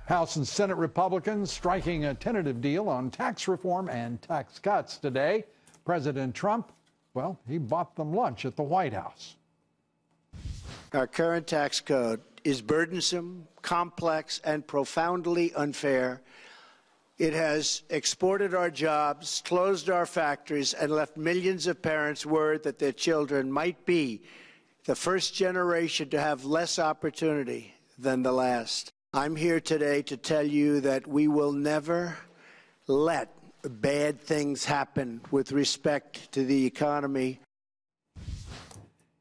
House and Senate Republicans striking a tentative deal on tax reform and tax cuts today. President Trump, well, he bought them lunch at the White House. Our current tax code is burdensome, complex, and profoundly unfair. It has exported our jobs, closed our factories, and left millions of parents worried that their children might be the first generation to have less opportunity than the last. I'm here today to tell you that we will never let bad things happen with respect to the economy.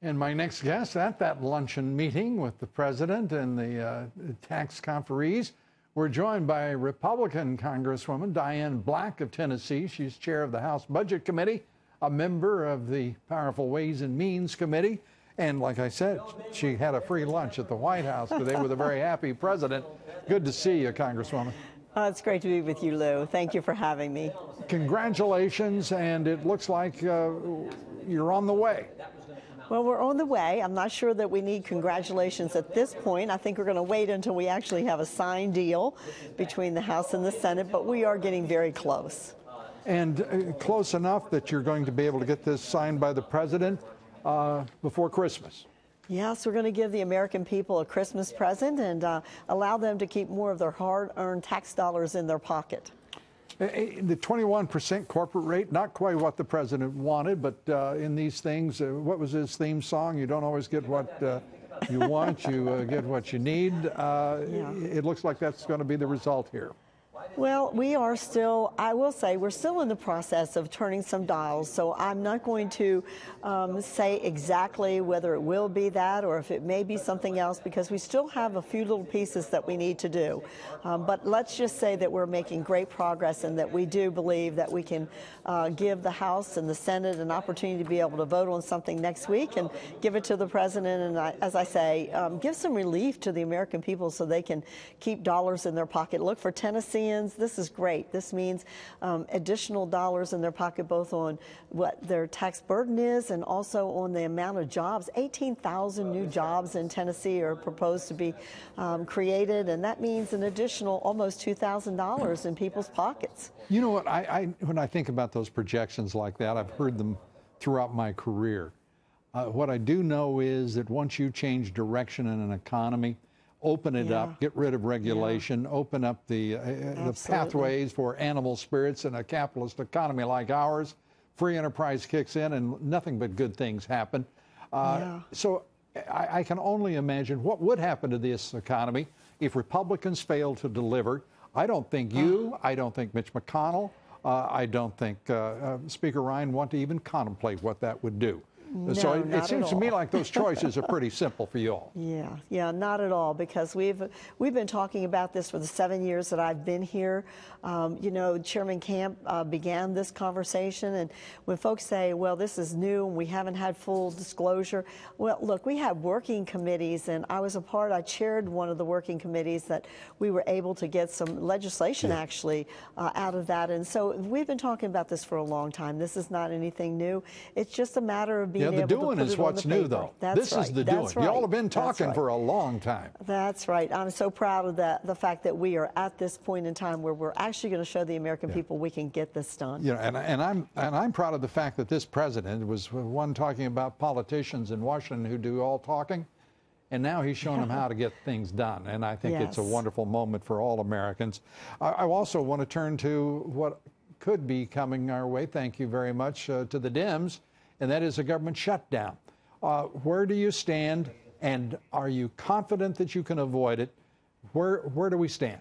And my next guest at that luncheon meeting with the president and the tax conferees, we're joined by Republican Congresswoman Diane Black of Tennessee. She's chair of the House Budget Committee, a member of the powerful Ways and Means Committee. And like I said, she had a free lunch at the White House today with a very happy president. Good to see you, Congresswoman. It's great to be with you, Lou. Thank you for having me. Congratulations, and it looks like you're on the way. Well, we're on the way. I'm not sure that we need congratulations at this point. I think we're going to wait until we actually have a signed deal between the House and the Senate, but we are getting very close. And close enough that you're going to be able to get this signed by the president before Christmas. Yes, we're going to give the American people a Christmas present and allow them to keep more of their hard-earned tax dollars in their pocket. The 21% corporate rate, not quite what the president wanted, but in these things, what was his theme song? You don't always get what you want, you get what you need. It looks like that's going to be the result here. Well, we are still, I will say, we're still in the process of turning some dials, so I'm not going to say exactly whether it will be that or if it may be something else, because we still have a few little pieces that we need to do. But let's just say that we're making great progress and that we do believe that we can give the House and the Senate an opportunity to be able to vote on something next week and give it to the president and, as I say, give some relief to the American people so they can keep dollars in their pocket. Look, for Tennesseans, this is great. This means additional dollars in their pocket, both on what their tax burden is and also on the amount of jobs. 18,000 new jobs in Tennessee are proposed to be created, and that means an additional almost $2,000 in people's pockets. You know what, when I think about those projections like that, I've heard them throughout my career. What I do know is that once you change direction in an economy, open it up, get rid of regulation, open up the pathways for animal spirits in a capitalist economy like ours. Free enterprise kicks in and nothing but good things happen. So I can only imagine what would happen to this economy if Republicans fail to deliver. I don't think you, I don't think Mitch McConnell, I don't think Speaker Ryan want to even contemplate what that would do. No, so it seems to me like those choices are pretty simple for you all. Yeah, not at all, because we've been talking about this for the 7 years that I've been here. You know, Chairman Camp began this conversation, and when folks say, well, this is new and we haven't had full disclosure, well, look, we have working committees, and I chaired one of the working committees that we were able to get some legislation actually out of that. And so we've been talking about this for a long time. This is not anything new. It's just a matter of being the doing is what's new, though. This is the doing. Y'all have been talking for a long time. That's right. I'm so proud of the fact that we are at this point in time where we're actually going to show the American people we can get this done. Yeah, and I'm proud of the fact that this president was one talking about politicians in Washington who do all talking, and now he's showing them how to get things done. And I think it's a wonderful moment for all Americans. I also want to turn to what could be coming our way. Thank you very much to the Dems. And that is a government shutdown. Where do you stand, and are you confident that you can avoid it? Where do we stand?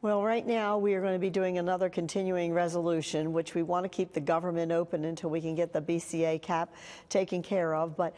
Well, right now we are going to be doing another continuing resolution, which we want to keep the government open until we can get the BCA cap taken care of. But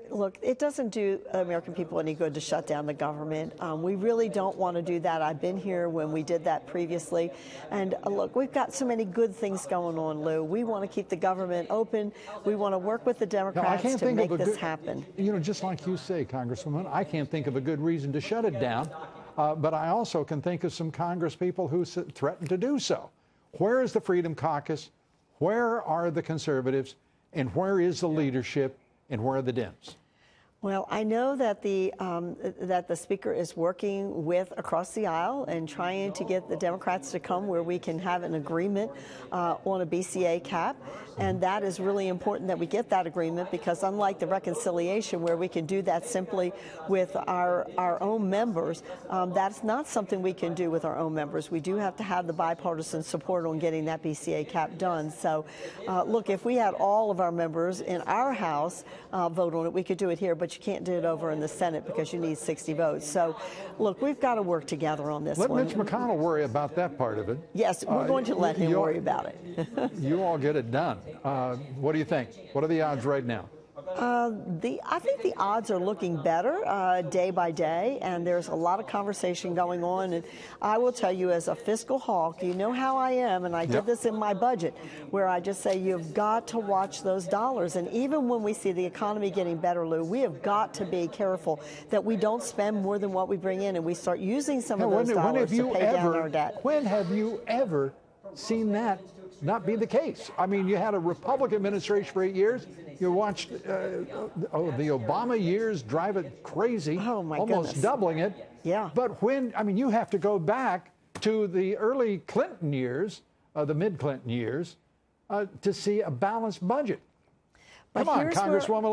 look, it doesn't do American people any good to shut down the government. We really don't want to do that. I've been here when we did that previously. And look, we've got so many good things going on, Lou. We want to keep the government open. We want to work with the Democrats to make this happen. You know, just like you say, Congresswoman, I can't think of a good reason to shut it down. But I also can think of some Congress people who threaten to do so. Where is the Freedom Caucus? Where are the conservatives? And where is the leadership? And where are the Dems? Well, I know that the Speaker is working with across the aisle and trying to get the Democrats to come where we can have an agreement on a BCA cap, and that is really important that we get that agreement, because unlike the reconciliation where we can do that simply with our own members, that's not something we can do with our own members. We do have to have the bipartisan support on getting that BCA cap done. So, look, if we had all of our members in our House vote on it, we could do it here, but you can't do it over in the Senate because you need 60 votes. So, look, we've got to work together on this one. Let Mitch McConnell worry about that part of it. Yes, we're going to let him worry about it. You all get it done. What do you think? What are the odds right now? I think the odds are looking better day by day, and there's a lot of conversation going on. And I will tell you, as a fiscal hawk, you know how I am, and I did this in my budget, where I just say you've got to watch those dollars. And even when we see the economy getting better, Lou, we have got to be careful that we don't spend more than what we bring in, and we start using some of those dollars to pay down our debt. When have you ever seen that not be the case? I mean, you had a Republican administration for 8 years. You watched the Obama years drive it crazy, oh my almost goodness. doubling it. Yeah. But you have to go back to the early Clinton years, the mid-Clinton years, to see a balanced budget. But Come on, Congresswoman,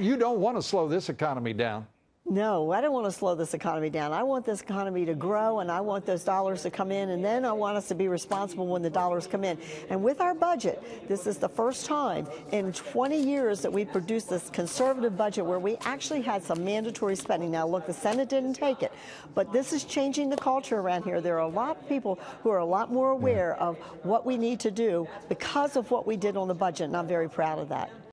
you don't want to slow this economy down. No, I don't want to slow this economy down. I want this economy to grow, and I want those dollars to come in, and then I want us to be responsible when the dollars come in. And with our budget, this is the first time in 20 years that we produced this conservative budget where we actually had some mandatory spending. Now, look, the Senate didn't take it, but this is changing the culture around here. There are a lot of people who are a lot more aware of what we need to do because of what we did on the budget, and I'm very proud of that.